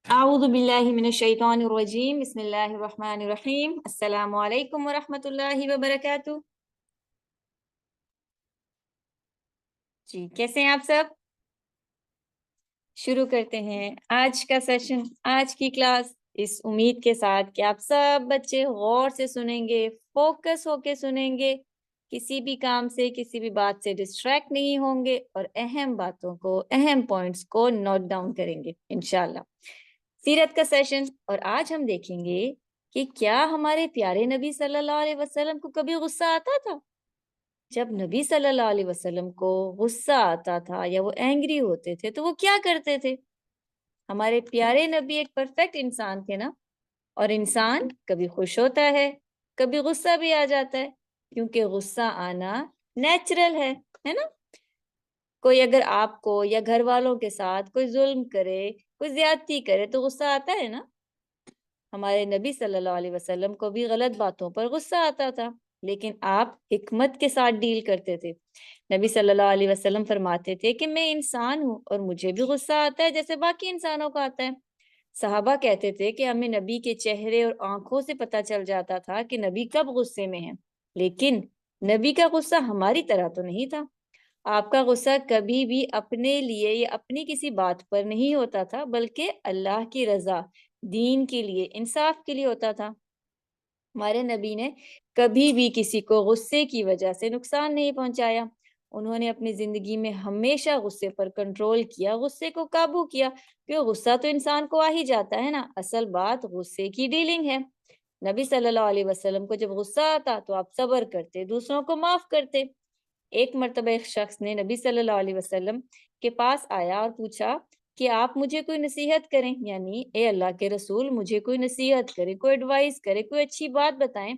اعوذ باللہ من الشیطان الرجیم بسم اللہ الرحمن الرحیم السلام علیکم ورحمۃ اللہ وبرکاتہ۔ جی کیسے ہیں آپ سب؟ شروع کرتے ہیں آج کا سیشن، آج کی کلاس، اس امید کے ساتھ کہ آپ سب بچے غور سے سنیں گے، فوکس ہو کے سنیں گے، کسی بھی کام سے کسی بھی بات سے ڈسٹریکٹ نہیں ہوں گے اور اہم باتوں کو، اہم پوائنٹس کو نوٹ ڈاؤن کریں گے انشاءاللہ۔ سیرت کا سیشن، اور آج ہم دیکھیں گے کہ کیا ہمارے پیارے نبی صلی اللہ علیہ وسلم کو کبھی غصہ آتا تھا؟ جب نبی صلی اللہ علیہ وسلم کو غصہ آتا تھا یا وہ اینگری ہوتے تھے تو وہ کیا کرتے تھے؟ ہمارے پیارے نبی ایک پرفیکٹ انسان تھے نا، اور انسان کبھی خوش ہوتا ہے، کبھی غصہ بھی آ جاتا ہے، کیونکہ غصہ آنا نیچرل ہے نا؟ کوئی اگر آپ کو یا گھر والوں کے ساتھ کوئی ظلم کرے، کوئی زیادتی کرے تو غصہ آتا ہے نا؟ ہمارے نبی صلی اللہ علیہ وسلم کو بھی غلط باتوں پر غصہ آتا تھا، لیکن آپ حکمت کے ساتھ ڈیل کرتے تھے۔ نبی صلی اللہ علیہ وسلم فرماتے تھے کہ میں انسان ہوں اور مجھے بھی غصہ آتا ہے جیسے باقی انسانوں کو آتا ہے۔ صحابہ کہتے تھے کہ ہمیں نبی کے چہرے اور آنکھوں سے پتہ چل جاتا تھا کہ نبی کب غصے میں ہیں، لیکن نبی کا غصہ ہماری طرح تو نہیں تھا۔ آپ کا غصہ کبھی بھی اپنے لیے یا اپنی کسی بات پر نہیں ہوتا تھا، بلکہ اللہ کی رضا، دین کے لیے، انصاف کے لیے ہوتا تھا۔ ہمارے نبی نے کبھی بھی کسی کو غصے کی وجہ سے نقصان نہیں پہنچایا۔ انہوں نے اپنی زندگی میں ہمیشہ غصے پر کنٹرول کیا، غصے کو قابو کیا، کیونکہ غصہ تو انسان کو آ ہی جاتا ہے نا، اصل بات غصے کی ڈیلنگ ہے۔ نبی صلی اللہ علیہ وسلم کو جب غصہ آتا تو آپ صبر کرتے، دوسروں کو معاف کرتے۔ ایک مرتبہ ایک شخص نے نبی صلی اللہ علیہ وسلم کے پاس آیا اور پوچھا کہ آپ مجھے کوئی نصیحت کریں، یعنی اے اللہ کے رسول مجھے کوئی نصیحت کرے، کوئی ایڈوائز کرے، کوئی اچھی بات بتائیں۔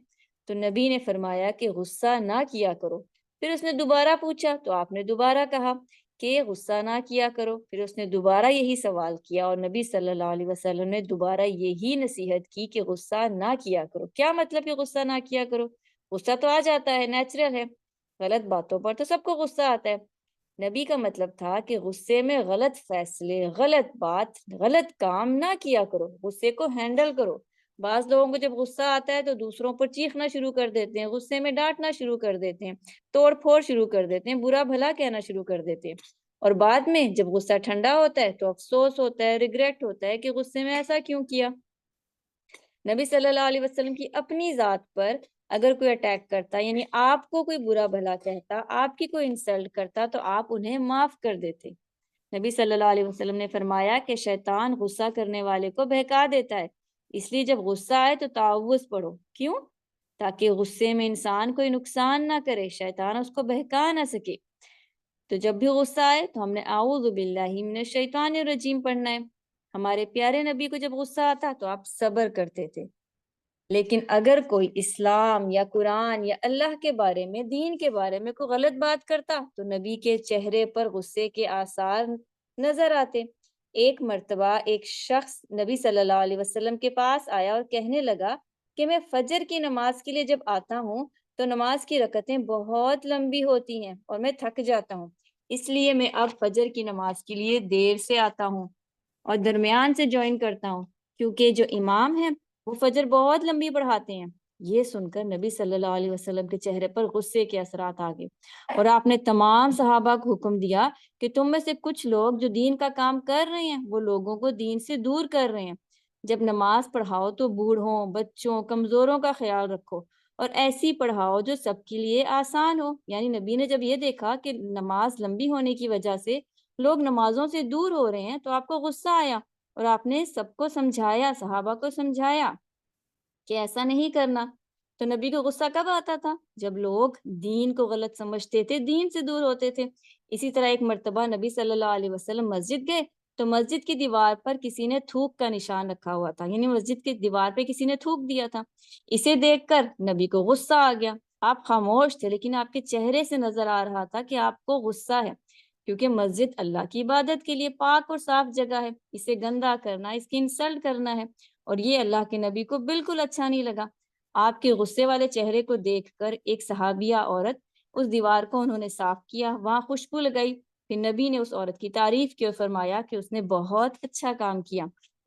تو نبی نے فرمایا کہ غصہ نہ کیا کرو۔ پھر اس نے دوبارہ پوچھا تو آپ نے دوبارہ کہا کہ غصہ نہ کیا کرو۔ پھر اس نے دوبارہ یہی سوال کیا اور نبی صلی اللہ علیہ وسلم نے دوبارہ یہی نصیحت کی کہ غصہ نہ کیا کرو۔ کیا مطلب کہ غصہ نہ کیا کرو؟ غصہ تو آ جاتا ہے، نیچرل ہے، غلط باتوں پر تو سب کو غصہ آتا ہے۔ نبی کا مطلب تھا کہ غصے میں غلط فیصلے، غلط بات، غلط کام نہ کیا کرو، غصے کو ہینڈل کرو۔ بعض لوگوں کو جب غصہ آتا ہے تو دوسروں پر چیخنا شروع کر دیتے ہیں، غصے میں ڈانٹنا شروع کر دیتے ہیں، توڑ پھوڑ شروع کر دیتے ہیں، برا بھلا کہنا شروع کر دیتے ہیں، اور بعد میں جب غصہ ٹھنڈا ہوتا ہے تو افسوس ہوتا ہے، ریگریٹ ہوتا ہے کہ غصے میں ایسا کیوں کیا۔ نبی صلی اللہ علیہ وسلم کی اپنی ذات پر اگر کوئی اٹیک کرتا، یعنی آپ کو کوئی برا بھلا کہتا، آپ کی کوئی انسلٹ کرتا، تو آپ انہیں معاف کر دیتے۔ نبی صلی اللہ علیہ وسلم نے فرمایا کہ شیطان غصہ کرنے والے کو بہکا دیتا ہے، اس لیے جب غصہ آئے تو تعوذ پڑھو۔ کیوں؟ تاکہ غصے میں انسان کوئی نقصان نہ کرے، شیطان اس کو بہکا نہ سکے۔ تو جب بھی غصہ آئے تو ہم نے اعوذ باللہ من الشیطان الرجیم پڑھنا ہے۔ ہمارے پیارے نبی کو جب غصہ آتا تو آپ صبر کرتے تھے، لیکن اگر کوئی اسلام یا قرآن یا اللہ کے بارے میں، دین کے بارے میں کوئی غلط بات کرتا تو نبی کے چہرے پر غصے کے آثار نظر آتے۔ ایک مرتبہ ایک شخص نبی صلی اللہ علیہ وسلم کے پاس آیا اور کہنے لگا کہ میں فجر کی نماز کے لیے جب آتا ہوں تو نماز کی رکعتیں بہت لمبی ہوتی ہیں اور میں تھک جاتا ہوں، اس لیے میں اب فجر کی نماز کے لیے دیر سے آتا ہوں اور درمیان سے جوائن کرتا ہوں، کیونکہ جو امام ہیں وہ فجر بہت لمبی پڑھاتے ہیں۔ یہ سن کر نبی صلی اللہ علیہ وسلم کے چہرے پر غصے کے اثرات آ گئے، اور آپ نے تمام صحابہ کو حکم دیا کہ تم میں سے کچھ لوگ جو دین کا کام کر رہے ہیں وہ لوگوں کو دین سے دور کر رہے ہیں۔ جب نماز پڑھاؤ تو بوڑھوں، بچوں، کمزوروں کا خیال رکھو اور ایسی پڑھاؤ جو سب کے لیے آسان ہو۔ یعنی نبی نے جب یہ دیکھا کہ نماز لمبی ہونے کی وجہ سے لوگ نمازوں سے دور ہو رہے ہیں تو آپ کو غصہ آیا، اور آپ نے سب کو سمجھایا، صحابہ کو سمجھایا کہ ایسا نہیں کرنا۔ تو نبی کو غصہ کب آتا تھا؟ جب لوگ دین کو غلط سمجھتے تھے، دین سے دور ہوتے تھے۔ اسی طرح ایک مرتبہ نبی صلی اللہ علیہ وسلم مسجد گئے تو مسجد کی دیوار پر کسی نے تھوک کا نشان رکھا ہوا تھا، یعنی مسجد کی دیوار پہ کسی نے تھوک دیا تھا۔ اسے دیکھ کر نبی کو غصہ آ گیا۔ آپ خاموش تھے لیکن آپ کے چہرے سے نظر آ رہا تھا کہ آپ کو غصہ ہے، کیونکہ مسجد اللہ کی عبادت کے لیے پاک اور صاف جگہ ہے، اسے گندا کرنا، اس کی انسلٹ کرنا ہے، اور یہ اللہ کے نبی کو بالکل اچھا نہیں لگا۔ آپ کے غصے والے چہرے کو دیکھ کر ایک صحابیہ عورت، اس دیوار کو انہوں نے صاف کیا، وہاں خوشبو لگائی، پھر نبی نے اس عورت کی تعریف کی اور فرمایا کہ اس نے بہت اچھا کام کیا۔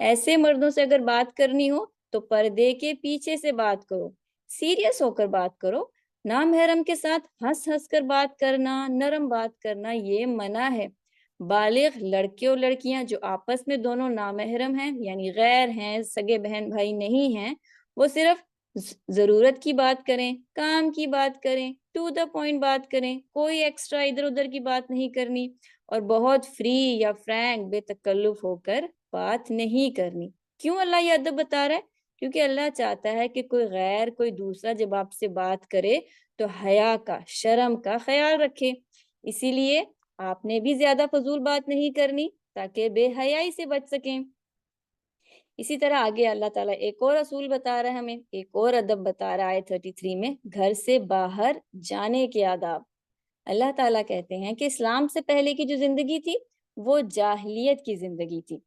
ایسے مردوں سے اگر بات کرنی ہو تو پردے کے پیچھے سے بات کرو، سیریس ہو کر بات کرو۔ نامحرم کے ساتھ ہنس ہنس کر بات کرنا، نرم بات کرنا یہ منع ہے۔ بالغ لڑکے اور لڑکیاں جو آپس میں دونوں نامحرم ہیں، یعنی غیر ہیں، سگے بہن بھائی نہیں ہیں، وہ صرف ضرورت کی بات کریں، کام کی بات کریں، ٹو دا پوائنٹ بات کریں، کوئی ایکسٹرا ادھر ادھر کی بات نہیں کرنی، اور بہت فری یا فرینک بے تکلف ہو کر بات نہیں کرنی۔ کیوں اللہ یہ ادب بتا رہا ہے؟ کیونکہ اللہ چاہتا ہے کہ کوئی غیر، کوئی دوسرا جب آپ سے بات کرے تو حیا کا، شرم کا خیال رکھے۔ اسی لیے آپ نے بھی زیادہ فضول بات نہیں کرنی تاکہ بے حیائی سے بچ سکیں۔ اسی طرح آگے اللہ تعالیٰ ایک اور اصول بتا رہا ہے ہمیں، ایک اور ادب بتا رہا ہے 33 میں، گھر سے باہر جانے کے آداب۔ اللہ تعالیٰ کہتے ہیں کہ اسلام سے پہلے کی جو زندگی تھی وہ جاہلیت کی زندگی تھی۔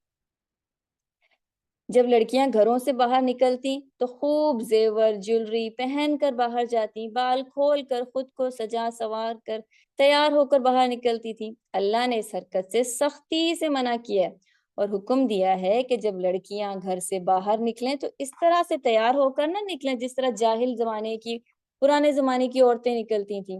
جب لڑکیاں گھروں سے باہر نکلتی تو خوب زیور جولری پہن کر باہر جاتی، بال کھول کر، خود کو سجا سوار کر تیار ہو کر باہر نکلتی تھی۔ اللہ نے اس حرکت سے سختی سے منع کیا ہے اور حکم دیا ہے کہ جب لڑکیاں گھر سے باہر نکلیں تو اس طرح سے تیار ہو کر نہ نکلیں جس طرح جاہل زمانے کی، پرانے زمانے کی عورتیں نکلتی تھیں۔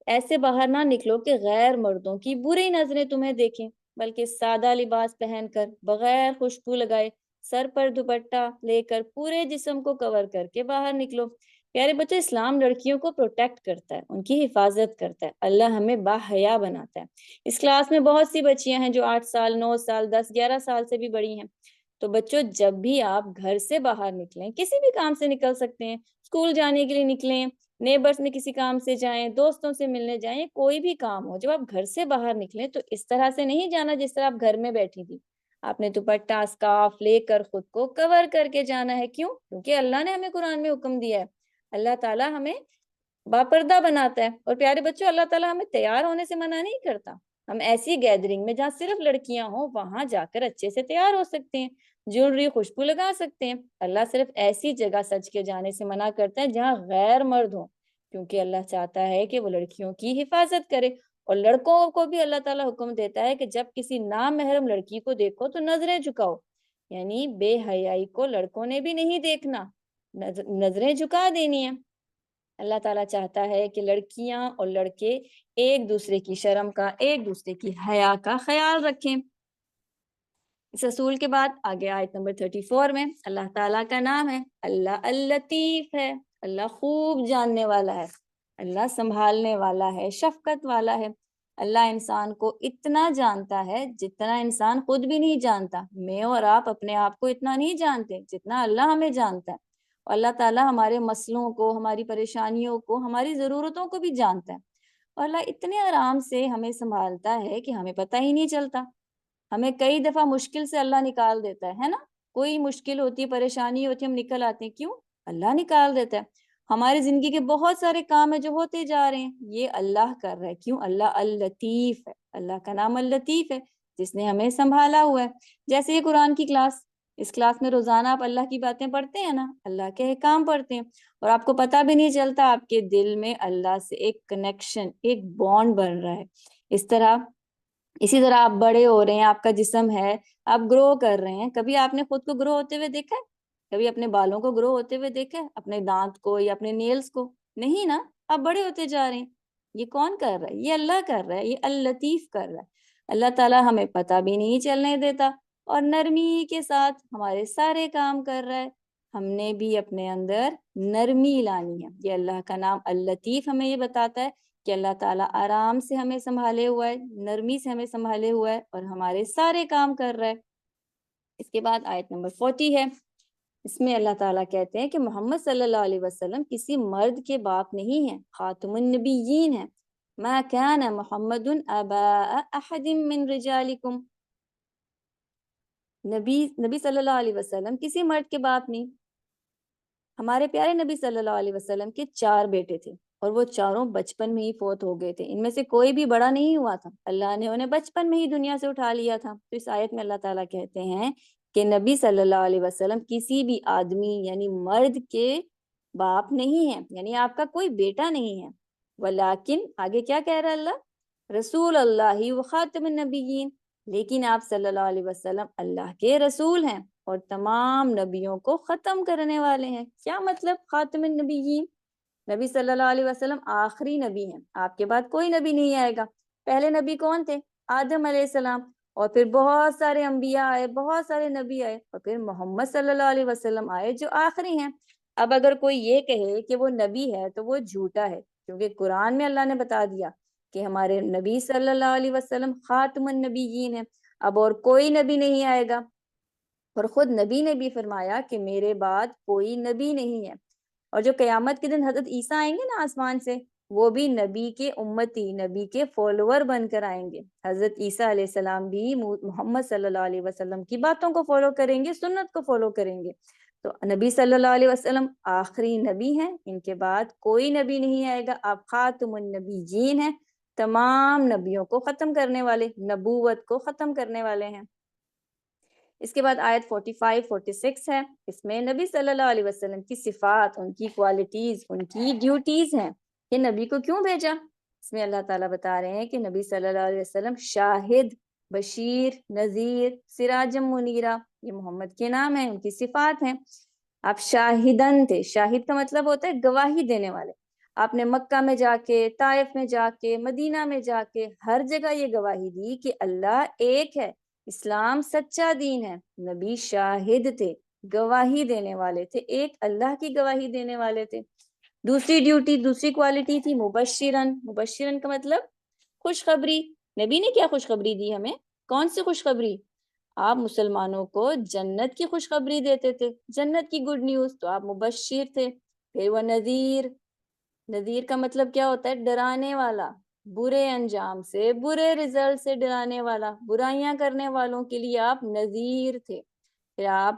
ایسے باہر نہ نکلو کہ غیر مردوں کی بری نظریں تمہیں دیکھیں، بلکہ سادہ لباس پہن کر، بغیر خوشبو لگائے، سر پر دوپٹہ لے کر، پورے جسم کو کور کر کے باہر نکلو۔ پیارے بچے، اسلام لڑکیوں کو پروٹیکٹ کرتا ہے، ان کی حفاظت کرتا ہے۔ اللہ ہمیں باحیا بناتا ہے۔ اس کلاس میں بہت سی بچیاں ہیں جو 8 سال، 9 سال، 10، 11 سال سے بھی بڑی ہیں۔ تو بچوں، جب بھی آپ گھر سے باہر نکلیں، کسی بھی کام سے نکل سکتے ہیں، اسکول جانے کے لیے نکلیں، نیبرز میں کسی کام سے جائیں، دوستوں سے ملنے جائیں، کوئی بھی کام ہو، جب آپ گھر سے باہر نکلیں تو اس طرح سے نہیں جانا جس طرح آپ گھر میں بیٹھی تھی۔ آپ نے دوپٹہ، اسکارف لے کر خود کو کور کر کے جانا ہے۔ کیوں؟ کیونکہ اللہ نے ہمیں قرآن میں حکم دیا ہے۔ اللہ تعالیٰ ہمیں باپردہ بناتا ہے۔ اور پیارے بچوں، اللہ تعالیٰ ہمیں تیار ہونے سے منع نہیں کرتا۔ ہم ایسی گیدرنگ میں جہاں صرف لڑکیاں ہوں وہاں جا کر اچھے سے تیار ہو سکتے ہیں، جیولری، خوشبو لگا سکتے ہیں۔ اللہ صرف ایسی جگہ سج کے جانے سے منع کرتا ہے جہاں غیر مرد ہوں، کیونکہ اللہ چاہتا ہے کہ وہ لڑکیوں کی حفاظت کرے۔ اور لڑکوں کو بھی اللہ تعالیٰ حکم دیتا ہے کہ جب کسی نامحرم لڑکی کو دیکھو تو نظریں جھکاؤ، یعنی بے حیائی کو لڑکوں نے بھی نہیں دیکھنا، نظریں جھکا دینی ہیں۔ اللہ تعالیٰ چاہتا ہے کہ لڑکیاں اور لڑکے ایک دوسرے کی شرم کا، ایک دوسرے کی حیا کا خیال رکھیں۔ اس اصول کے بعد آگے آیت نمبر 34 میں اللہ تعالیٰ کا نام ہے اللہ اللطیف ہے، اللہ خوب جاننے والا ہے، اللہ سنبھالنے والا ہے، شفقت والا ہے۔ اللہ انسان کو اتنا جانتا ہے جتنا انسان خود بھی نہیں جانتا۔ میں اور آپ اپنے آپ کو اتنا نہیں جانتے جتنا اللہ ہمیں جانتا ہے۔ اور اللہ تعالیٰ ہمارے مسئلوں کو، ہماری پریشانیوں کو، ہماری ضرورتوں کو بھی جانتا ہے۔ اور اللہ اتنے آرام سے ہمیں سنبھالتا ہے کہ ہمیں پتہ ہی نہیں چلتا۔ ہمیں کئی دفعہ مشکل سے اللہ نکال دیتا ہے نا؟ کوئی مشکل ہوتی ہے، پریشانی ہوتی ہے، ہم نکل آتے ہیں۔ کیوں؟ اللہ نکال دیتا ہے۔ ہماری زندگی کے بہت سارے کام ہیں جو ہوتے جا رہے ہیں، یہ اللہ کر رہا ہے۔ کیوں؟ اللہ اللطیف ہے۔ اللہ کا نام اللطیف ہے، جس نے ہمیں سنبھالا ہوا ہے۔ جیسے یہ قرآن کی کلاس، اس کلاس میں روزانہ آپ اللہ کی باتیں پڑھتے ہیں نا، اللہ کے احکام پڑھتے ہیں، اور آپ کو پتہ بھی نہیں چلتا آپ کے دل میں اللہ سے ایک کنیکشن، ایک بانڈ بن رہا ہے۔ اسی طرح آپ بڑے ہو رہے ہیں، آپ کا جسم ہے، آپ گرو کر رہے ہیں۔ کبھی آپ نے خود کو گرو ہوتے ہوئے دیکھا ہے؟ کبھی اپنے بالوں کو گرو ہوتے ہوئے دیکھا ہے؟ اپنے دانت کو یا اپنے نیلز کو؟ نہیں نا؟ آپ بڑے ہوتے جا رہے ہیں۔ یہ کون کر رہا ہے؟ یہ اللہ کر رہا ہے، یہ اللطیف کر رہا ہے۔ اللہ تعالیٰ ہمیں پتہ بھی نہیں چلنے دیتا اور نرمی کے ساتھ ہمارے سارے کام کر رہا ہے۔ ہم نے بھی اپنے اندر نرمی لانی ہے۔ یہ اللہ کا نام اللطیف ہمیں یہ بتاتا ہے کہ اللہ تعالیٰ آرام سے ہمیں سنبھالے ہوا ہے، نرمی سے ہمیں سنبھالے ہوا ہے اور ہمارے سارے کام کر رہا ہے۔ اس کے بعد آیت نمبر 40 ہے، اس میں اللہ تعالیٰ کہتے ہیں کہ محمد صلی اللہ علیہ وسلم کسی مرد کے باپ نہیں ہیں، خاتم النبیین ہیں۔ ما کان محمد ابا احد من رجالکم، نبی صلی اللہ علیہ وسلم کسی مرد کے باپ نہیں۔ ہمارے پیارے نبی صلی اللہ علیہ وسلم کے 4 بیٹے تھے اور وہ چاروں بچپن میں ہی فوت ہو گئے تھے۔ ان میں سے کوئی بھی بڑا نہیں ہوا تھا، اللہ نے انہیں بچپن میں ہی دنیا سے اٹھا لیا تھا۔ تو اس آیت میں اللہ تعالیٰ کہتے ہیں کہ نبی صلی اللہ علیہ وسلم کسی بھی آدمی یعنی مرد کے باپ نہیں ہیں، یعنی آپ کا کوئی بیٹا نہیں ہے۔ ولیکن آگے کیا کہہ رہا ہے اللہ؟ رسول اللہ و خاتم النبیین، لیکن آپ صلی اللہ علیہ وسلم اللہ کے رسول ہیں اور تمام نبیوں کو ختم کرنے والے ہیں۔ کیا مطلب خاتم النبیین؟ نبی صلی اللہ علیہ وسلم آخری نبی ہیں، آپ کے بعد کوئی نبی نہیں آئے گا۔ پہلے نبی کون تھے؟ آدم علیہ السلام، اور پھر بہت سارے انبیاء آئے، بہت سارے نبی آئے، اور پھر محمد صلی اللہ علیہ وسلم آئے جو آخری ہیں۔ اب اگر کوئی یہ کہے کہ وہ نبی ہے تو وہ جھوٹا ہے، کیونکہ قرآن میں اللہ نے بتا دیا کہ ہمارے نبی صلی اللہ علیہ وسلم خاتم النبیین ہیں، اب اور کوئی نبی نہیں آئے گا۔ اور خود نبی نے بھی فرمایا کہ میرے بعد کوئی نبی نہیں ہے۔ اور جو قیامت کے دن حضرت عیسیٰ آئیں گے نا آسمان سے، وہ بھی نبی کے امتی، نبی کے فالوور بن کر آئیں گے۔ حضرت عیسیٰ علیہ السلام بھی محمد صلی اللہ علیہ وسلم کی باتوں کو فالو کریں گے، سنت کو فالو کریں گے۔ تو نبی صلی اللہ علیہ وسلم آخری نبی ہیں، ان کے بعد کوئی نبی نہیں آئے گا۔ آپ خاتم النبیین ہیں، تمام نبیوں کو ختم کرنے والے، نبوت کو ختم کرنے والے ہیں۔ اس کے بعد آیت 45 46 ہے، اس میں نبی صلی اللہ علیہ وسلم کی صفات، ان کی کوالٹیز، ان کی ڈیوٹیز ہیں کہ نبی کو کیوں بھیجا۔ اس میں اللہ تعالیٰ بتا رہے ہیں کہ نبی صلی اللہ علیہ وسلم شاہد، بشیر، نذیر، سراجم منیرہ، یہ محمد کے نام ہیں، ان کی صفات ہیں۔ آپ شاہدن تھے، شاہد کا مطلب ہوتا ہے گواہی دینے والے۔ آپ نے مکہ میں جا کے، طائف میں جا کے، مدینہ میں جا کے ہر جگہ یہ گواہی دی کہ اللہ ایک ہے، اسلام سچا دین ہے۔ نبی شاہد تھے، گواہی دینے والے تھے، ایک اللہ کی گواہی دینے والے تھے۔ دوسری ڈیوٹی، دوسری کوالٹی تھی مبشرن۔ مبشرن کا مطلب خوشخبری۔ نبی نے کیا خوشخبری دی ہمیں؟ کون سی خوشخبری؟ آپ مسلمانوں کو جنت کی خوشخبری دیتے تھے، جنت کی گڈ نیوز، تو آپ مبشر تھے۔ پھر وہ نذیر۔ نذیر کا مطلب کیا ہوتا ہے؟ ڈرانے والا، برے انجام سے، برے رزلٹ سے ڈرانے والا، برائیاں کرنے والوں کے لیے آپ نذیر تھے۔ پھر آپ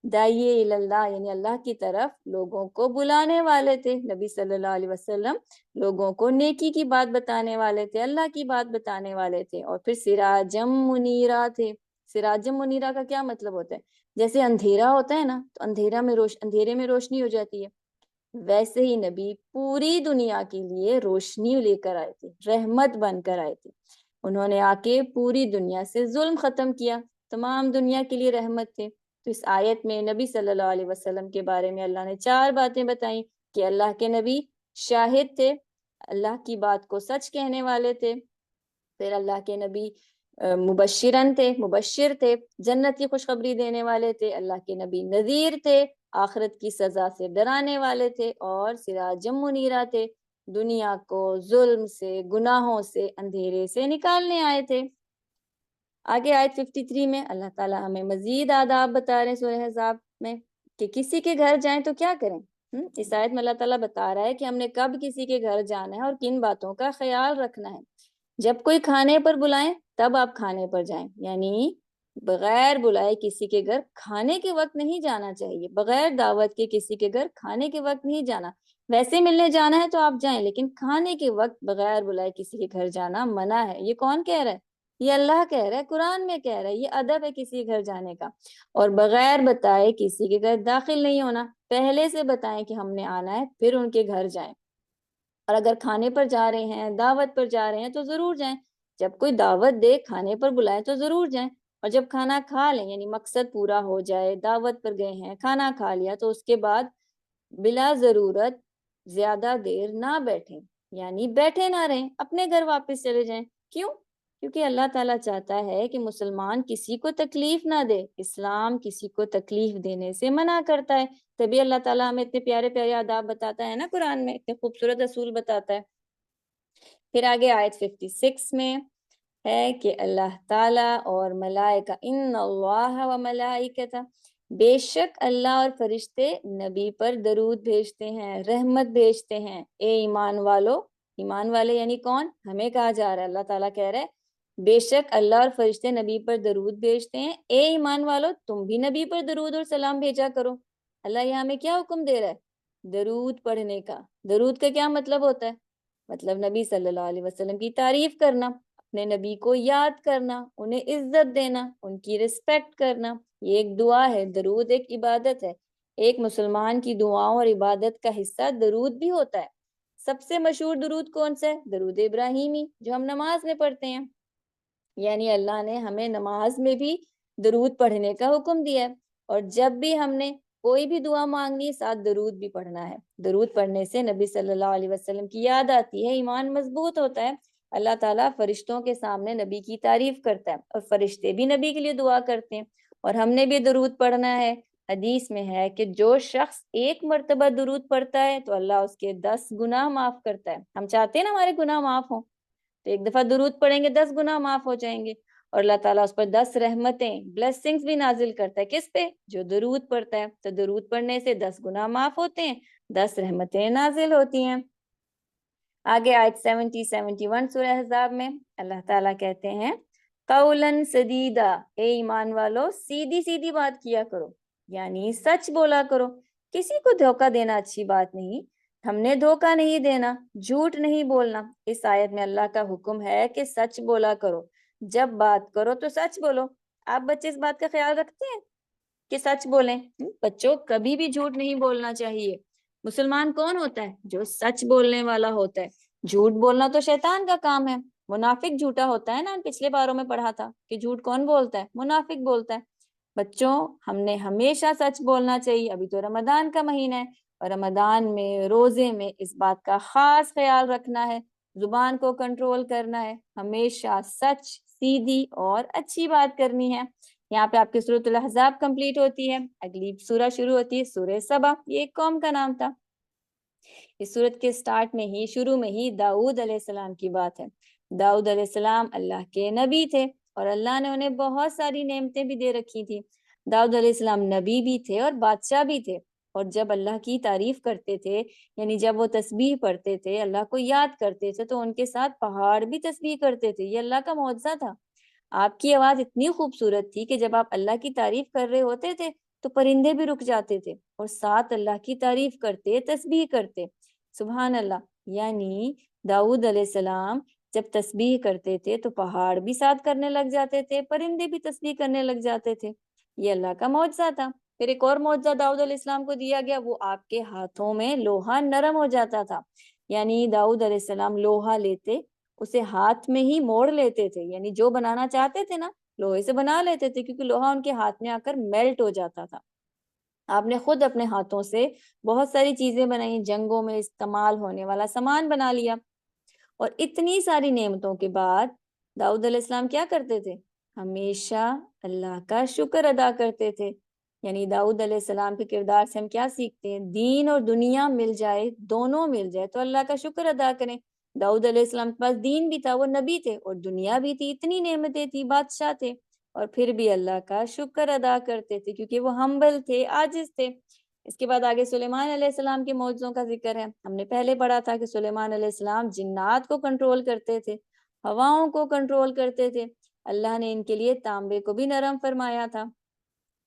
داعی اللہ، یعنی اللہ کی طرف لوگوں کو بلانے والے تھے۔ نبی صلی اللہ علیہ وسلم لوگوں کو نیکی کی بات بتانے والے تھے، اللہ کی بات بتانے والے تھے۔ اور پھر سراجم منیرہ تھے۔ سراجم منیرہ کا کیا مطلب ہوتا ہے؟ جیسے اندھیرا ہوتا ہے نا، تو اندھیرے میں روشنی ہو جاتی ہے، ویسے ہی نبی پوری دنیا کے لیے روشنی لے کر آئے تھے، رحمت بن کر آئے تھے۔ انہوں نے آ کے پوری دنیا سے ظلم ختم کیا، تمام دنیا کے لیے رحمت تھے۔ تو اس آیت میں نبی صلی اللہ علیہ وسلم کے بارے میں اللہ نے 4 باتیں بتائیں کہ اللہ کے نبی شاہد تھے، اللہ کی بات کو سچ کہنے والے تھے۔ پھر اللہ کے نبی مبشرن تھے، مبشر تھے، جنت کی خوشخبری دینے والے تھے۔ اللہ کے نبی نذیر تھے، آخرت کی سزا سے ڈرانے والے تھے۔ اور سراجم منیرہ تھے، دنیا کو ظلم سے، گناہوں سے، اندھیرے سے نکالنے آئے تھے۔ آگے آیت 53 میں اللہ تعالیٰ ہمیں مزید آداب بتا رہے ہیں سورہ احزاب میں کہ کسی کے گھر جائیں تو کیا کریں۔ اس آیت میں اللہ تعالیٰ بتا رہا ہے کہ ہم نے کب کسی کے گھر جانا ہے اور کن باتوں کا خیال رکھنا ہے۔ جب کوئی کھانے پر بلائیں تب آپ کھانے پر جائیں، یعنی بغیر بلائے کسی کے گھر کھانے کے وقت نہیں جانا چاہیے، بغیر دعوت کے کسی کے گھر کھانے کے وقت نہیں جانا۔ ویسے ملنے جانا ہے تو آپ جائیں، لیکن کھانے کے وقت بغیر بلائے کسی کے گھر جانا منع ہے۔ یہ کون کہہ رہا ہے؟ یہ اللہ کہہ رہا ہے، قرآن میں کہہ رہا ہے، یہ ادب ہے کسی کے گھر جانے کا۔ اور بغیر بتائے کسی کے گھر داخل نہیں ہونا، پہلے سے بتائیں کہ ہم نے آنا ہے پھر ان کے گھر جائیں۔ اور اگر کھانے پر جا رہے ہیں، دعوت پر جا رہے ہیں تو ضرور جائیں۔ جب کوئی دعوت دے، کھانے پر بلائے تو ضرور جائیں۔ اور جب کھانا کھا لیں، یعنی مقصد پورا ہو جائے، دعوت پر گئے ہیں، کھانا کھا لیا، تو اس کے بعد بلا ضرورت زیادہ دیر نہ بیٹھیں، یعنی بیٹھے نہ رہیں، اپنے گھر واپس چلے جائیں۔ کیوں؟ کیونکہ اللہ تعالیٰ چاہتا ہے کہ مسلمان کسی کو تکلیف نہ دے، اسلام کسی کو تکلیف دینے سے منع کرتا ہے۔ تبھی اللہ تعالیٰ ہمیں اتنے پیارے پیارے آداب بتاتا ہے نا، قرآن میں اتنے خوبصورت اصول بتاتا ہے۔ پھر آگے آیت 56 میں ہے کہ اللہ تعالیٰ اور ملائکہ، ان اللہ و ملائکتہ، بے شک اللہ اور فرشتے نبی پر درود بھیجتے ہیں، رحمت بھیجتے ہیں۔ اے ایمان والو، ایمان والے یعنی کون؟ ہمیں کہا جا رہا ہے، اللہ تعالیٰ کہہ رہے بے شک اللہ اور فرشتے نبی پر درود بھیجتے ہیں۔ اے ایمان والو، تم بھی نبی پر درود اور سلام بھیجا کرو۔ اللہ یہاں ہمیں کیا حکم دے رہا ہے؟ درود پڑھنے کا۔ درود کا کیا مطلب ہوتا ہے؟ مطلب نبی صلی اللہ علیہ وسلم کی تعریف کرنا، اپنے نبی کو یاد کرنا، انہیں عزت دینا، ان کی رسپیکٹ کرنا۔ یہ ایک دعا ہے، درود ایک عبادت ہے۔ ایک مسلمان کی دعاؤں اور عبادت کا حصہ درود بھی ہوتا ہے۔ سب سے مشہور درود کون سا ہے؟ درود ابراہیمی، جو ہم نماز میں پڑھتے ہیں۔ یعنی اللہ نے ہمیں نماز میں بھی درود پڑھنے کا حکم دیا ہے۔ اور جب بھی ہم نے کوئی بھی دعا مانگنی ہے ساتھ درود بھی پڑھنا ہے. درود پڑھنے سے نبی صلی اللہ علیہ وسلم کی یاد آتی ہے, ایمان مضبوط ہوتا ہے, اللہ تعالیٰ فرشتوں کے سامنے نبی کی تعریف کرتا ہے, اور فرشتے بھی نبی کے لیے دعا کرتے ہیں, اور ہم نے بھی درود پڑھنا ہے. حدیث میں ہے کہ جو شخص ایک مرتبہ درود پڑھتا ہے تو اللہ اس کے 10 گناہ معاف کرتا ہے. ہم چاہتے ہیں نا ہمارے گناہ معاف ہوں, تو ایک دفعہ درود پڑھیں گے 10 گناہ معاف ہو جائیں گے, اور اللہ تعالیٰ اس پر 10 رحمتیں بلیسنگز بھی نازل کرتا ہے. کس پہ؟ جو درود پڑھتا ہے. تو درود پڑھنے سے 10 گناہ معاف ہوتے ہیں, 10 رحمتیں نازل ہوتی ہیں. آگے آیت 71 سورہ احزاب میں اللہ تعالیٰ کہتے ہیں قولاً سدیدا, اے ایمان والو سیدھی سیدھی بات کیا کرو, یعنی سچ بولا کرو. کسی کو دھوکہ دینا اچھی بات نہیں, ہم نے دھوکہ نہیں دینا, جھوٹ نہیں بولنا. اس آیت میں اللہ کا حکم ہے کہ سچ بولا کرو, جب بات کرو تو سچ بولو. آپ بچے اس بات کا خیال رکھتے ہیں کہ سچ بولیں؟ بچوں کبھی بھی جھوٹ نہیں بولنا چاہیے. مسلمان کون ہوتا ہے؟ جو سچ بولنے والا ہوتا ہے. جھوٹ بولنا تو شیطان کا کام ہے, منافق جھوٹا ہوتا ہے نا, پچھلے باروں میں پڑھا تھا کہ جھوٹ کون بولتا ہے؟ منافق بولتا ہے. بچوں ہم نے ہمیشہ سچ بولنا چاہیے. ابھی تو رمضان کا مہینہ ہے, اور رمضان میں روزے میں اس بات کا خاص خیال رکھنا ہے, زبان کو کنٹرول کرنا ہے, ہمیشہ سچ, سیدھی اور اچھی بات کرنی ہے. یہاں پہ آپ کی سورۃ الاحزاب کمپلیٹ ہوتی ہے, اگلی سورہ شروع ہوتی ہے سورہ سبا. یہ ایک قوم کا نام تھا. اس سورت کے سٹارٹ میں ہی, شروع میں ہی داؤد علیہ السلام کی بات ہے. داؤد علیہ السلام اللہ کے نبی تھے, اور اللہ نے انہیں بہت ساری نعمتیں بھی دے رکھی تھی. داؤد علیہ السلام نبی بھی تھے اور بادشاہ بھی تھے, اور جب اللہ کی تعریف کرتے تھے, یعنی جب وہ تسبیح پڑھتے تھے, اللہ کو یاد کرتے تھے, تو ان کے ساتھ پہاڑ بھی تسبیح کرتے تھے. یہ اللہ کا معجزہ تھا. آپ کی آواز اتنی خوبصورت تھی کہ جب آپ اللہ کی تعریف کر رہے ہوتے تھے تو پرندے بھی رک جاتے تھے اور ساتھ اللہ کی تعریف کرتے, تسبیح کرتے. سبحان اللہ. یعنی داؤد علیہ السلام جب تسبیح کرتے تھے تو پہاڑ بھی ساتھ کرنے لگ جاتے تھے, پرندے بھی تسبیح کرنے لگ جاتے تھے. یہ اللہ کا معجزہ تھا. پھر ایک اور معجزہ داؤد علیہ السلام کو دیا گیا, وہ آپ کے ہاتھوں میں لوہا نرم ہو جاتا تھا. یعنی داؤد علیہ السلام لوہا لیتے, اسے ہاتھ میں ہی موڑ لیتے تھے, یعنی جو بنانا چاہتے تھے نا لوہے سے بنا لیتے تھے, کیونکہ لوہا ان کے ہاتھ میں آ کر میلٹ ہو جاتا تھا. آپ نے خود اپنے ہاتھوں سے بہت ساری چیزیں بنائی, جنگوں میں استعمال ہونے والا سامان بنا لیا. اور اتنی ساری نعمتوں کے بعد داؤد علیہ السلام کیا کرتے تھے؟ ہمیشہ اللہ کا شکر ادا کرتے تھے. یعنی داؤد علیہ السلام کے کردار سے ہم کیا سیکھتے ہیں؟ دین اور دنیا مل جائے, دونوں مل جائے تو اللہ کا شکر ادا کریں. داؤد علیہ السلام کے پاس دین بھی تھا, وہ نبی تھے, اور دنیا بھی تھی, اتنی نعمتیں تھی, بادشاہ تھے, اور پھر بھی اللہ کا شکر ادا کرتے تھے, کیونکہ وہ ہمبل تھے, عاجز تھے. اس کے بعد آگے سلیمان علیہ السلام کے معجزوں کا ذکر ہے. ہم نے پہلے پڑھا تھا کہ سلیمان علیہ السلام جنات کو کنٹرول کرتے تھے, ہواؤں کو کنٹرول کرتے تھے. اللہ نے ان کے لیے تانبے کو بھی نرم فرمایا تھا,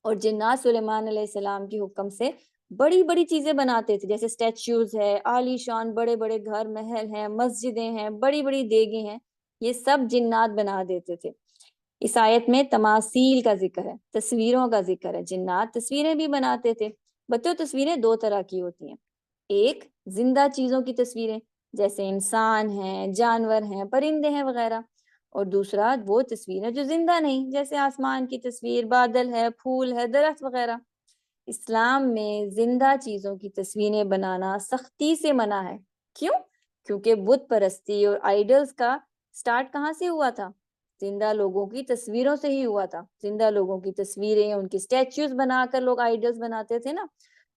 اور جنات سلیمان علیہ السلام کے حکم سے بڑی بڑی چیزیں بناتے تھے, جیسے اسٹیچوز ہے, عالی شان بڑے بڑے گھر محل ہیں, مسجدیں ہیں, بڑی بڑی دیگیں ہیں, یہ سب جنات بنا دیتے تھے. اس آیت میں تماثیل کا ذکر ہے, تصویروں کا ذکر ہے. جنات تصویریں بھی بناتے تھے. بچوں تصویریں دو طرح کی ہوتی ہیں, ایک زندہ چیزوں کی تصویریں جیسے انسان ہیں, جانور ہیں, پرندے ہیں وغیرہ, اور دوسرا وہ تصویریں جو زندہ نہیں, جیسے آسمان کی تصویر, بادل ہے, پھول ہے, درخت وغیرہ. اسلام میں زندہ چیزوں کی تصویریں بنانا سختی سے منع ہے. کیوں؟ کیونکہ بت پرستی اور آئیڈلز کا سٹارٹ کہاں سے ہوا تھا؟ زندہ لوگوں کی تصویروں سے ہی ہوا تھا. زندہ لوگوں کی تصویریں, ان کی اسٹیچوز بنا کر لوگ آئیڈلز بناتے تھے نا,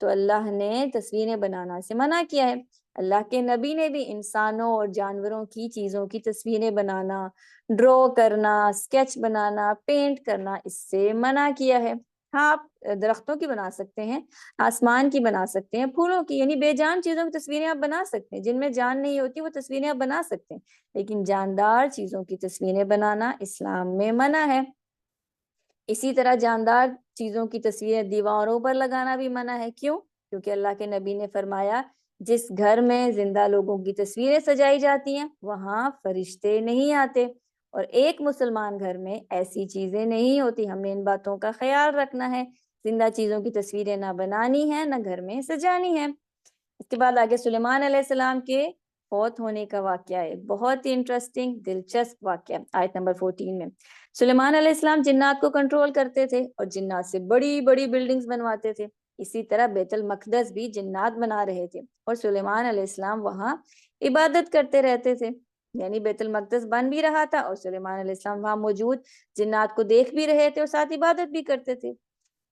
تو اللہ نے تصویریں بنانا سے منع کیا ہے. اللہ کے نبی نے بھی انسانوں اور جانوروں کی چیزوں کی تصویریں بنانا, ڈرا کرنا, اسکیچ بنانا, پینٹ کرنا, اس سے منع کیا ہے. ہاں آپ درختوں کی بنا سکتے ہیں, آسمان کی بنا سکتے ہیں, پھولوں کی, یعنی بے جان چیزوں کی تصویریں آپ بنا سکتے ہیں, جن میں جان نہیں ہوتی وہ تصویریں آپ بنا سکتے ہیں, لیکن جاندار چیزوں کی تصویریں بنانا اسلام میں منع ہے. اسی طرح جاندار چیزوں کی تصویریں دیواروں پر لگانا بھی منع ہے. کیوں؟ کیونکہ اللہ کے نبی نے فرمایا جس گھر میں زندہ لوگوں کی تصویریں سجائی جاتی ہیں وہاں فرشتے نہیں آتے, اور ایک مسلمان گھر میں ایسی چیزیں نہیں ہوتی. ہم نے ان باتوں کا خیال رکھنا ہے. زندہ چیزوں کی تصویریں نہ بنانی ہے, نہ گھر میں سجانی ہے. اس کے بعد آگے سلیمان علیہ السلام کے فوت ہونے کا واقعہ ہے، بہت ہی انٹرسٹنگ دلچسپ واقعہ، آیت نمبر 14 میں۔ سلیمان علیہ السلام جنات کو کنٹرول کرتے تھے اور جنات سے بڑی بڑی بلڈنگز بنواتے تھے۔ اسی طرح بیت المقدس بھی جنات بنا رہے تھے اور سلیمان علیہ السلام وہاں عبادت کرتے رہتے تھے، یعنی بیت المقدس بن بھی رہا تھا اور سلیمان علیہ السلام وہاں موجود جنات کو دیکھ بھی رہے تھے اور ساتھ عبادت بھی کرتے تھے۔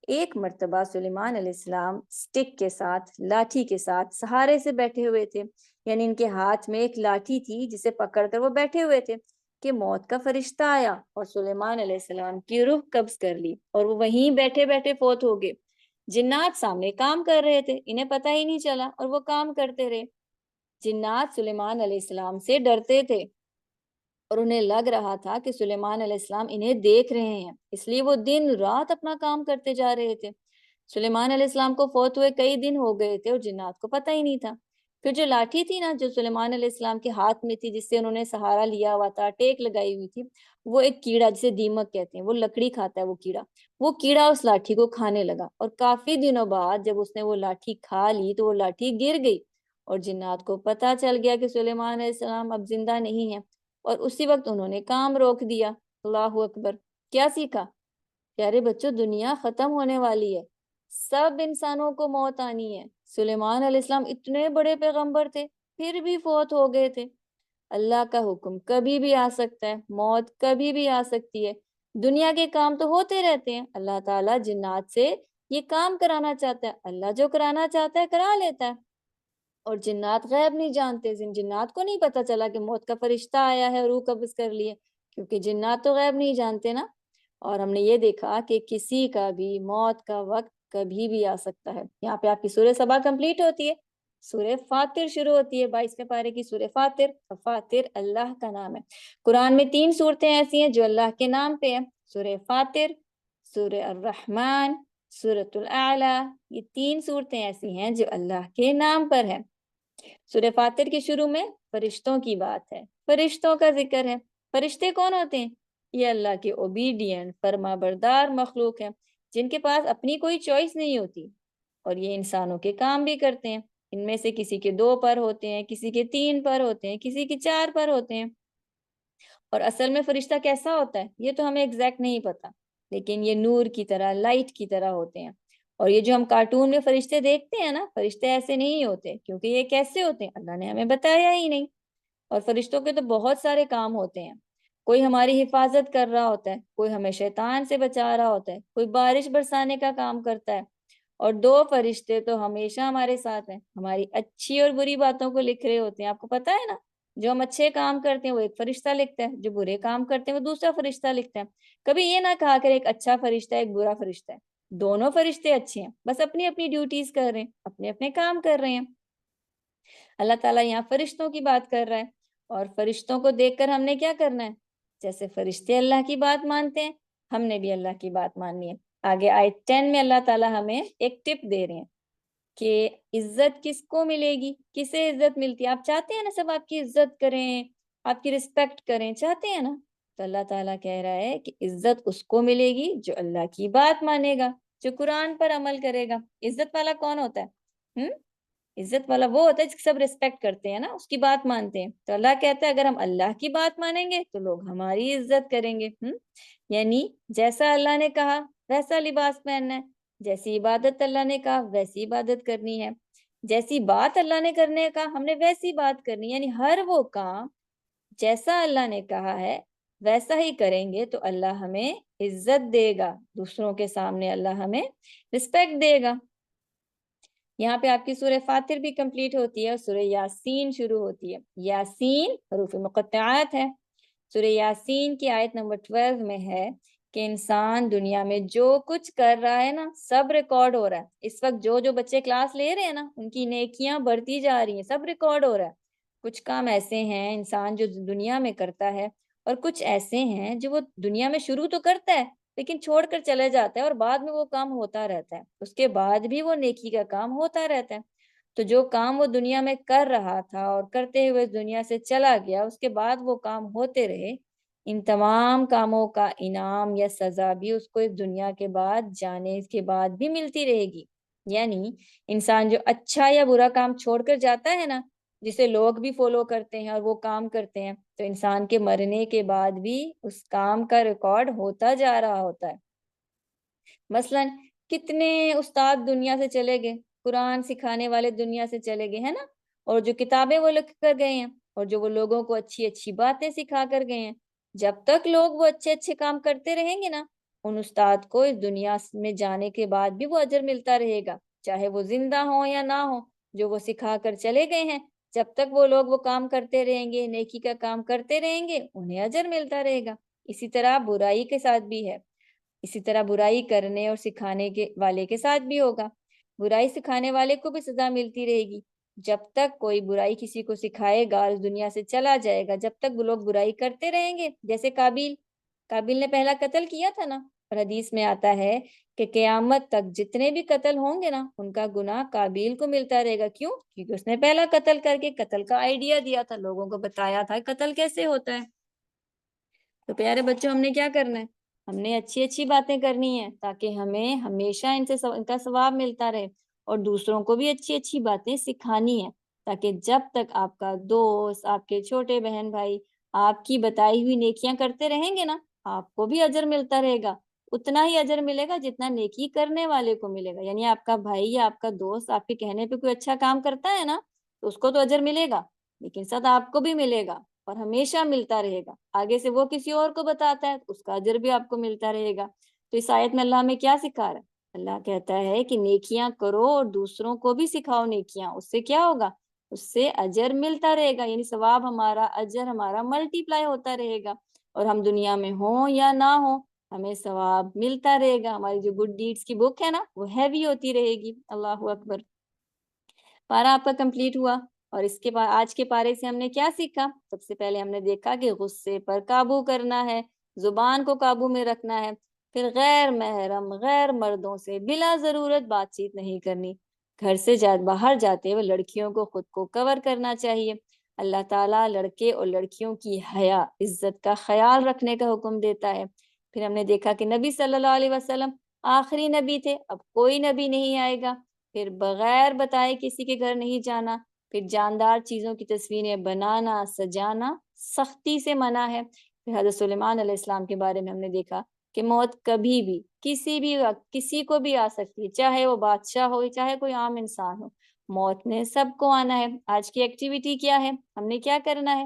ایک مرتبہ سلیمان علیہ السلام سٹک کے ساتھ، لاٹھی کے ساتھ سہارے سے بیٹھے ہوئے تھے، یعنی ان کے ہاتھ میں ایک لاٹھی تھی جسے پکڑ کر وہ بیٹھے ہوئے تھے کہ موت کا فرشتہ آیا اور سلیمان علیہ السلام کی روح قبض کر لی اور وہ وہیں بیٹھے بیٹھے فوت ہو گئے۔ جنات سامنے کام کر رہے تھے، انہیں پتہ ہی نہیں چلا اور وہ کام کرتے رہے۔ جنات سلیمان علیہ السلام سے ڈرتے تھے اور انہیں لگ رہا تھا کہ سلیمان علیہ السلام انہیں دیکھ رہے ہیں، اس لیے وہ دن رات اپنا کام کرتے جا رہے تھے۔ سلیمان علیہ السلام کو فوت ہوئے کئی دن ہو گئے تھے اور جنات کو پتہ ہی نہیں تھا۔ پھر جو لاٹھی تھی نا، جو سلیمان علیہ السلام کے ہاتھ میں تھی، جس سے انہوں نے سہارا لیا ہوا تھا، ٹیک لگائی ہوئی تھی، وہ ایک کیڑا جسے دیمک کہتے ہیں، وہ لکڑی کھاتا ہے، وہ کیڑا اس لاٹھی کو کھانے لگا اور کافی دنوں بعد جب اس نے وہ لاٹھی کھا لی تو وہ لاٹھی گر گئی اور جنات کو پتہ چل گیا کہ سلیمان علیہ السلام اب زندہ نہیں ہیں اور اسی وقت انہوں نے کام روک دیا۔ اللہ اکبر! کیا سیکھا؟ پیارے بچوں، دنیا ختم ہونے والی ہے، سب انسانوں کو موت آنی ہے۔ سلیمان علیہ السلام اتنے بڑے پیغمبر تھے، پھر بھی فوت ہو گئے تھے۔ اللہ کا حکم کبھی بھی آ سکتا ہے، موت کبھی بھی آ سکتی ہے۔ دنیا کے کام تو ہوتے رہتے ہیں، اللہ تعالیٰ جنات سے یہ کام کرانا چاہتا ہے، اللہ جو کرانا چاہتا ہے کرا لیتا ہے۔ اور جنات غیب نہیں جانتے، جنات کو نہیں پتا چلا کہ موت کا فرشتہ آیا ہے اور روح قبض کر لیے، کیونکہ جنات تو غیب نہیں جانتے نا۔ اور ہم نے یہ دیکھا کہ کسی کا بھی موت کا وقت کبھی بھی آ سکتا ہے۔ یہاں پہ آپ کی سورہ سبا کمپلیٹ ہوتی ہے، سورہ فاتر شروع ہوتی ہے، 22ویں پارے کی سورہ فاتر۔ فاتر اللہ کا نام ہے۔ قرآن میں 3 صورتیں ایسی ہیں جو اللہ کے نام پہ ہیں، سورہ فاتر، سورہ الرحمن، سورۃ الاعلی۔ یہ 3 صورتیں ایسی ہیں جو اللہ کے نام پر ہیں۔ سورہ فاتر کے شروع میں فرشتوں کی بات ہے، فرشتوں کا ذکر ہے۔ فرشتے کون ہوتے ہیں؟ یہ اللہ کے اوبیڈینٹ، فرما بردار مخلوق ہیں جن کے پاس اپنی کوئی چوائس نہیں ہوتی اور یہ انسانوں کے کام بھی کرتے ہیں۔ ان میں سے کسی کے 2 پر ہوتے ہیں، کسی کے 3 پر ہوتے ہیں، کسی کے 4 پر ہوتے ہیں۔ اور اصل میں فرشتہ کیسا ہوتا ہے یہ تو ہمیں ایگزیکٹ نہیں پتا، لیکن یہ نور کی طرح، لائٹ کی طرح ہوتے ہیں۔ اور یہ جو ہم کارٹون میں فرشتے دیکھتے ہیں نا، فرشتے ایسے نہیں ہوتے، کیونکہ یہ کیسے ہوتے ہیں اللہ نے ہمیں بتایا ہی نہیں۔ اور فرشتوں کے تو بہت سارے کام ہوتے ہیں، کوئی ہماری حفاظت کر رہا ہوتا ہے، کوئی ہمیں شیطان سے بچا رہا ہوتا ہے، کوئی بارش برسانے کا کام کرتا ہے۔ اور 2 فرشتے تو ہمیشہ ہمارے ساتھ ہیں، ہماری اچھی اور بری باتوں کو لکھ رہے ہوتے ہیں۔ آپ کو پتا ہے نا، جو ہم اچھے کام کرتے ہیں وہ ایک فرشتہ لکھتا ہے، جو برے کام کرتے ہیں وہ دوسرا فرشتہ لکھتا ہے۔ کبھی یہ نہ کہا کہ ایک اچھا فرشتہ ہے ایک برا فرشتہ ہے، دونوں فرشتے اچھے ہیں، بس اپنی اپنی ڈیوٹیز کر رہے ہیں، اپنے اپنے کام کر رہے ہیں۔ اللہ تعالیٰ یہاں فرشتوں کی بات کر رہا ہے اور فرشتوں کو دیکھ کر ہم نے کیا کرنا ہے؟ جیسے فرشتے اللہ کی بات مانتے ہیں، ہم نے بھی اللہ کی بات ماننی ہے۔ آگے آیت 10 میں اللہ تعالیٰ ہمیں ایک ٹپ دے رہے ہیں کہ عزت کس کو ملے گی، کسے عزت ملتی ہے۔ آپ چاہتے ہیں نا سب آپ کی عزت کریں، آپ کی رسپیکٹ کریں، چاہتے ہیں نا؟ تو اللہ تعالیٰ کہہ رہا ہے کہ عزت اس کو ملے گی جو اللہ کی بات مانے گا، جو قرآن پر عمل کرے گا۔ عزت والا کون ہوتا ہے؟ عزت والا وہ ہوتا ہے جس کی سب ریسپیکٹ کرتے ہیں نا، اس کی بات مانتے ہیں۔ تو اللہ کہتا ہے اگر ہم اللہ کی بات مانیں گے تو لوگ ہماری عزت کریں گے۔ یعنی جیسا اللہ نے کہا ویسا لباس پہننا ہے، جیسی عبادت اللہ نے کہا ویسی عبادت کرنی ہے، جیسی بات اللہ نے کرنے کا ہم نے ویسی بات کرنی ہے۔ یعنی ہر وہ کام جیسا اللہ نے کہا ہے ویسا ہی کریں گے تو اللہ ہمیں عزت دے گا، دوسروں کے سامنے اللہ ہمیں رسپیکٹ دے گا۔ یہاں پہ آپ کی سورہ فاتر بھی کمپلیٹ ہوتی ہے اور سورہ یاسین شروع ہوتی ہے۔ یاسین حروف مقطعات ہے۔ سورہ یاسین کی آیت نمبر 12 میں ہے کہ انسان دنیا میں جو کچھ کر رہا ہے نا سب ریکارڈ ہو رہا ہے۔ اس وقت جو بچے کلاس لے رہے ہیں نا ان کی نیکیاں بڑھتی جا رہی ہیں، سب ریکارڈ ہو رہا ہے۔ کچھ کام ایسے ہیں انسان جو دنیا میں کرتا ہے اور کچھ ایسے ہیں جو وہ دنیا میں شروع تو کرتا ہے لیکن چھوڑ کر چلے جاتا ہے اور بعد میں وہ کام ہوتا رہتا ہے، اس کے بعد بھی وہ نیکی کا کام ہوتا رہتا ہے۔ تو جو کام وہ دنیا میں کر رہا تھا اور کرتے ہوئے دنیا سے چلا گیا، اس کے بعد وہ کام ہوتے رہے، ان تمام کاموں کا انعام یا سزا بھی اس کو اس دنیا کے بعد جانے کے بعد بھی ملتی رہے گی۔ یعنی انسان جو اچھا یا برا کام چھوڑ کر جاتا ہے نا، جسے لوگ بھی فالو کرتے ہیں اور وہ کام کرتے ہیں، تو انسان کے مرنے کے بعد بھی اس کام کا ریکارڈ ہوتا جا رہا ہوتا ہے۔ مثلاً کتنے استاد دنیا سے چلے گئے، قرآن سکھانے والے دنیا سے چلے گئے، ہے نا، اور جو کتابیں وہ لکھ کر گئے ہیں، اور جو وہ لوگوں کو اچھی اچھی باتیں سکھا کر گئے ہیں، جب تک لوگ وہ اچھے اچھے کام کرتے رہیں گے نا، ان استاد کو اس دنیا میں جانے کے بعد بھی وہ اجر ملتا رہے گا، چاہے وہ زندہ ہوں یا نہ ہوں۔ جو وہ سکھا کر چلے گئے ہیں، جب تک وہ لوگ وہ کام کرتے رہیں گے، نیکی کا کام کرتے رہیں گے، انہیں اجر ملتا رہے گا۔ اسی طرح برائی کے ساتھ بھی ہے، اسی طرح برائی کرنے اور سکھانے کے والے کے ساتھ بھی ہوگا۔ برائی سکھانے والے کو بھی سزا ملتی رہے گی۔ جب تک کوئی برائی کسی کو سکھائے گا اور اس دنیا سے چلا جائے گا، جب تک وہ لوگ برائی کرتے رہیں گے، جیسے قابیل نے پہلا قتل کیا تھا نا، اور حدیث میں آتا ہے کہ قیامت تک جتنے بھی قتل ہوں گے نا، ان کا گناہ قابیل کو ملتا رہے گا۔ کیوں؟ کیونکہ اس نے پہلا قتل کر کے قتل کا آئیڈیا دیا تھا، لوگوں کو بتایا تھا قتل کیسے ہوتا ہے۔ تو پیارے بچوں، ہم نے کیا کرنا ہے؟ ہم نے اچھی اچھی باتیں کرنی ہیں تاکہ ہمیں ہمیشہ ان کا ثواب ملتا رہے، اور دوسروں کو بھی اچھی اچھی باتیں سکھانی ہے، تاکہ جب تک آپ کا دوست، آپ کے چھوٹے بہن بھائی آپ کی بتائی ہوئی نیکیاں کرتے رہیں گے نا، آپ کو بھی اجر ملتا رہے گا۔ اتنا ہی اجر ملے گا جتنا نیکی کرنے والے کو ملے گا۔ یعنی آپ کا بھائی یا آپ کا دوست آپ کے کہنے پہ کوئی اچھا کام کرتا ہے نا، تو اس کو تو اجر ملے گا، لیکن ساتھ آپ کو بھی ملے گا، اور ہمیشہ ملتا رہے گا۔ آگے سے وہ کسی اور کو بتاتا ہے تو اس کا اجر بھی آپ کو ملتا رہے گا۔ تو اس آیت میں اللہ ہمیں کیا سکھا رہا ہے؟ اللہ کہتا ہے کہ نیکیاں کرو اور دوسروں کو بھی سکھاؤ نیکیاں، اس سے کیا ہوگا؟ اس سے اجر ملتا رہے گا، یعنی ثواب ہمارا، اجر ہمارا ملٹی پلائی ہوتا رہے گا، اور ہم دنیا میں ہوں یا نہ ہوں ہمیں ثواب ملتا رہے گا۔ ہماری جو گڈ ڈیڈز کی بک ہے نا، وہ ہیوی ہوتی رہے گی۔ اللہ اکبر۔ پارا آپ کا کمپلیٹ ہوا، اور اس کے بعد آج کے پارے سے ہم نے کیا سیکھا؟ سب سے پہلے ہم نے دیکھا کہ غصے پر قابو کرنا ہے، زبان کو قابو میں رکھنا ہے، پھر غیر محرم غیر مردوں سے بلا ضرورت بات چیت نہیں کرنی، گھر سے باہر جاتے ہوئے لڑکیوں کو خود کو کور کرنا چاہیے۔ اللہ تعالیٰ لڑکے اور لڑکیوں کی حیا عزت کا خیال رکھنے کا حکم دیتا ہے۔ پھر ہم نے دیکھا کہ نبی صلی اللہ علیہ وسلم آخری نبی تھے، اب کوئی نبی نہیں آئے گا۔ پھر بغیر بتائے کسی کے گھر نہیں جانا، پھر جاندار چیزوں کی تصویریں بنانا سجانا سختی سے منع ہے۔ پھر حضرت سلیمان علیہ السلام کے بارے میں ہم نے دیکھا کہ موت کبھی بھی کسی بھی وقت کسی کو بھی آ سکتی ہے، چاہے وہ بادشاہ ہو چاہے کوئی عام انسان ہو، موت نے سب کو آنا ہے۔ آج کی ایکٹیویٹی کیا ہے؟ ہم نے کیا کرنا ہے؟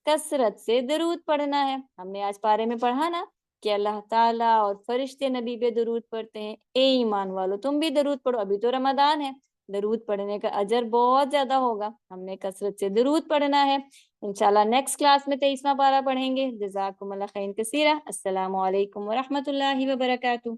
کثرت سے درود پڑھنا ہے۔ ہم نے آج پارے میں پڑھا نا کہ اللہ تعالیٰ اور فرشتے نبی پہ درود پڑھتے ہیں۔ اے ایمان والو، تم بھی درود پڑھو، ابھی تو رمضان ہے، درود پڑھنے کا اجر بہت زیادہ ہوگا۔ ہم نے کثرت سے درود پڑھنا ہے۔ انشاءاللہ نیکسٹ کلاس میں 23واں پارہ پڑھیں گے۔ جزاکم اللہ خیر کثیرہ۔ السلام علیکم ورحمۃ اللہ وبرکاتہ۔